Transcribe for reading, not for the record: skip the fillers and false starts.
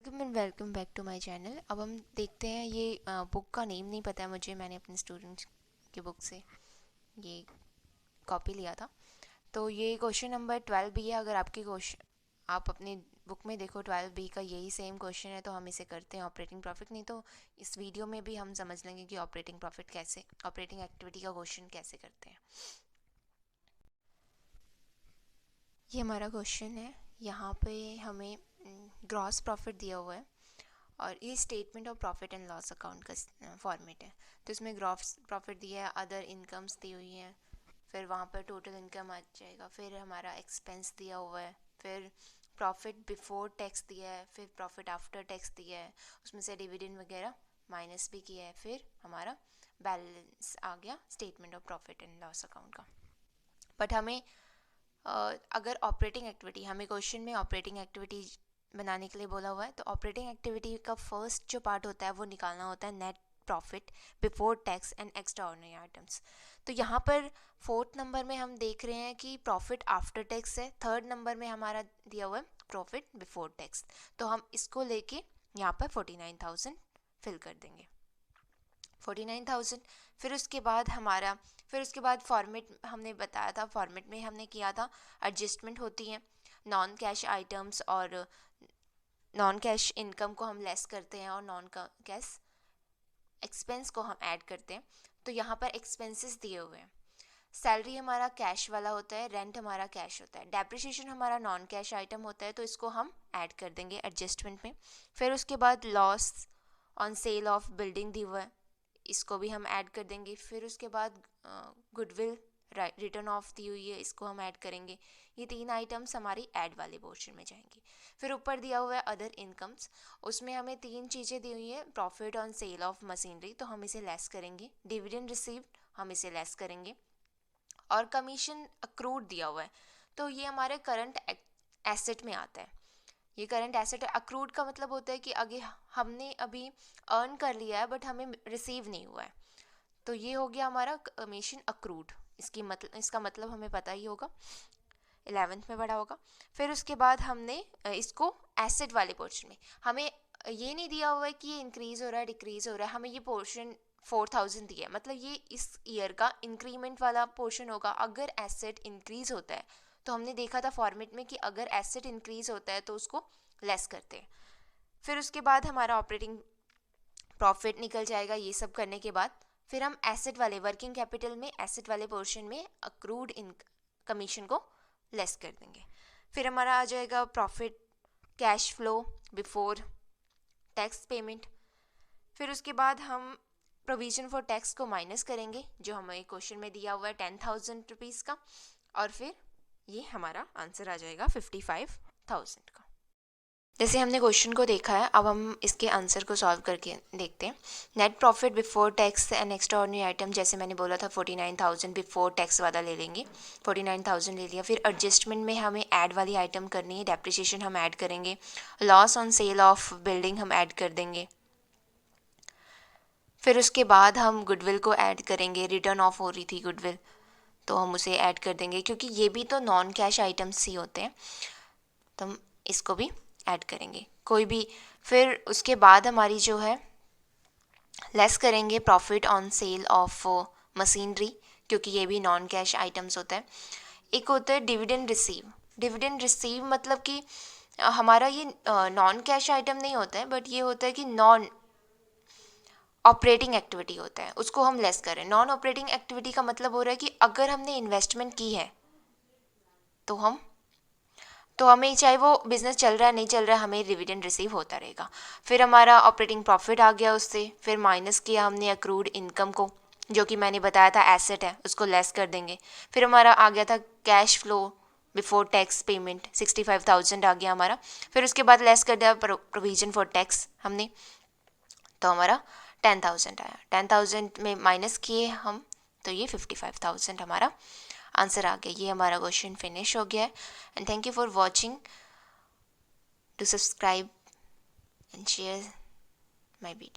Welcome back to my channel. अब हम देखते हैं, ये बुक का नेम नहीं पता है मुझे, मैंने अपने स्टूडेंट्स की बुक से ये कॉपी लिया था। तो ये क्वेश्चन नंबर 12B है। अगर आपकी क्वेश्चन आप अपनी बुक में देखो 12B का यही सेम क्वेश्चन है, तो हम इसे करते हैं ऑपरेटिंग प्रॉफिट। नहीं तो इस वीडियो में भी हम समझ लेंगे कि ऑपरेटिंग प्रॉफिट कैसे, ऑपरेटिंग एक्टिविटी का क्वेश्चन कैसे करते हैं। ये हमारा क्वेश्चन है। यहाँ पे हमें ग्रॉस प्रॉफिट दिया हुआ है और ये statement of profit and loss account का फॉर्मेट है। तो इसमें ग्रॉस प्रॉफिट दिया है, अदर इनकम्स दी हुई हैं, फिर वहाँ पर टोटल इनकम आ जाएगा, फिर हमारा एक्सपेंस दिया हुआ है, फिर प्रॉफिट बिफोर टैक्स दिया है, फिर प्रॉफिट आफ्टर टैक्स दिया है, उसमें से डिविडेंड वगैरह माइनस भी किया है, फिर हमारा बैलेंस आ गया statement of profit and loss account का। बट हमें अगर ऑपरेटिंग एक्टिविटी, हमें क्वेश्चन में ऑपरेटिंग एक्टिविटी बनाने के लिए बोला हुआ है, तो ऑपरेटिंग एक्टिविटी का फर्स्ट जो पार्ट होता है वो निकालना होता है net profit before tax and extraordinary items. तो यहाँ पर फोर्थ नंबर में हम देख रहे हैं कि प्रॉफिट आफ्टर टैक्स है, थर्ड नंबर में हमारा दिया हुआ है प्रॉफिट बिफोर टैक्स। तो हम इसको लेके यहाँ पर 49,000 फिल कर देंगे, 49,000। फिर उसके बाद फॉर्मेट हमने बताया था, फॉर्मेट में हमने किया था एडजस्टमेंट होती है, नॉन कैश आइटम्स और नॉन कैश इनकम को हम लेस करते हैं और नॉन कैश एक्सपेंस को हम ऐड करते हैं। तो यहाँ पर एक्सपेंसेस दिए हुए हैं, सैलरी हमारा कैश वाला होता है, रेंट हमारा कैश होता है, डेप्रिसिएशन हमारा नॉन कैश आइटम होता है, तो इसको हम ऐड कर देंगे एडजस्टमेंट में। फिर उसके बाद loss on sale of building दी हुआ है, इसको भी हम ऐड कर देंगे। फिर उसके बाद गुडविल रिटर्न ऑफ दी हुई है, इसको हम ऐड करेंगे। ये तीन आइटम्स हमारी ऐड वाले पोर्शन में जाएंगी। फिर ऊपर दिया हुआ है अदर इनकम्स, उसमें हमें तीन चीज़ें दी हुई है, profit on sale of machinery, तो हम इसे लेस करेंगे, डिविडेंड रिसीव्ड हम इसे लेस करेंगे, और कमीशन अक्रूड दिया हुआ है, तो ये हमारे करंट एसेट में आता है। ये करंट एसेट है। अक्रूड का मतलब होता है कि आगे हमने अभी अर्न कर लिया है बट हमें रिसीव नहीं हुआ है, तो ये हो गया हमारा कमीशन अक्रूड। इसका मतलब हमें पता ही होगा, 11th में पढ़ा होगा। फिर उसके बाद हमने इसको एसेट वाले पोर्शन में, हमें ये नहीं दिया हुआ है कि ये इंक्रीज हो रहा है डिक्रीज हो रहा है, हमें ये पोर्शन 4,000 दिया है, मतलब ये इस ईयर का इंक्रीमेंट वाला पोर्शन होगा। अगर एसेट इंक्रीज होता है, तो हमने देखा था फॉर्मेट में कि अगर एसेट इंक्रीज होता है तो उसको लेस करते हैं। फिर उसके बाद हमारा ऑपरेटिंग प्रॉफिट निकल जाएगा। ये सब करने के बाद फिर हम एसेट वाले वर्किंग कैपिटल में एसेट वाले पोर्शन में अक्रूड इन कमीशन को लेस कर देंगे। फिर हमारा आ जाएगा profit cash flow before tax payment. फिर उसके बाद हम प्रोविजन फॉर टैक्स को माइनस करेंगे, जो हमें क्वेश्चन में दिया हुआ है 10,000 रुपीज़ का, और फिर ये हमारा आंसर आ जाएगा 55,000 का। जैसे हमने क्वेश्चन को देखा है, अब हम इसके आंसर को सॉल्व करके देखते हैं। Net profit before tax and extra ordinary item, जैसे मैंने बोला था 49,000 बिफोर टैक्स वाला ले लेंगे, 49,000 ले लिया। फिर एडजस्टमेंट में हमें ऐड वाली आइटम करनी है, डेप्रिसिएशन हम ऐड करेंगे, loss on sale of building हम ऐड कर देंगे। फिर उसके बाद हम गुडविल को ऐड करेंगे, रिटर्न ऑफ हो रही थी गुडविल, तो हम उसे ऐड कर देंगे, क्योंकि ये भी तो नॉन कैश आइटम्स ही होते हैं, तो हम इसको भी ऐड करेंगे कोई भी। फिर उसके बाद हमारी जो है लेस करेंगे profit on sale of machinery, क्योंकि ये भी नॉन कैश आइटम्स होता है। एक होता है डिविडेंड रिसीव। डिविडेंड रिसीव मतलब कि हमारा ये नॉन कैश आइटम नहीं होता है, बट ये होता है कि नॉन ऑपरेटिंग एक्टिविटी होता है, उसको हम लेस करें। नॉन ऑपरेटिंग एक्टिविटी का मतलब हो रहा है कि अगर हमने इन्वेस्टमेंट की है तो हमें चाहे वो बिज़नेस चल रहा है नहीं चल रहा है, हमें डिविडेंड रिसीव होता रहेगा। फिर हमारा ऑपरेटिंग प्रॉफिट आ गया उससे, फिर माइनस किया हमने अक्रूड इनकम को, जो कि मैंने बताया था एसेट है, उसको लेस कर देंगे। फिर हमारा आ गया था cash flow before tax payment, 65,000 आ गया हमारा। फिर उसके बाद लेस कर दिया प्रोविजन फॉर टैक्स हमने, तो हमारा 10,000 आया। 10,000 में माइनस किए हम, तो ये 55,000 हमारा आंसर आ गया। ये हमारा क्वेश्चन फिनिश हो गया है। And thank you for watching. To subscribe and share my video.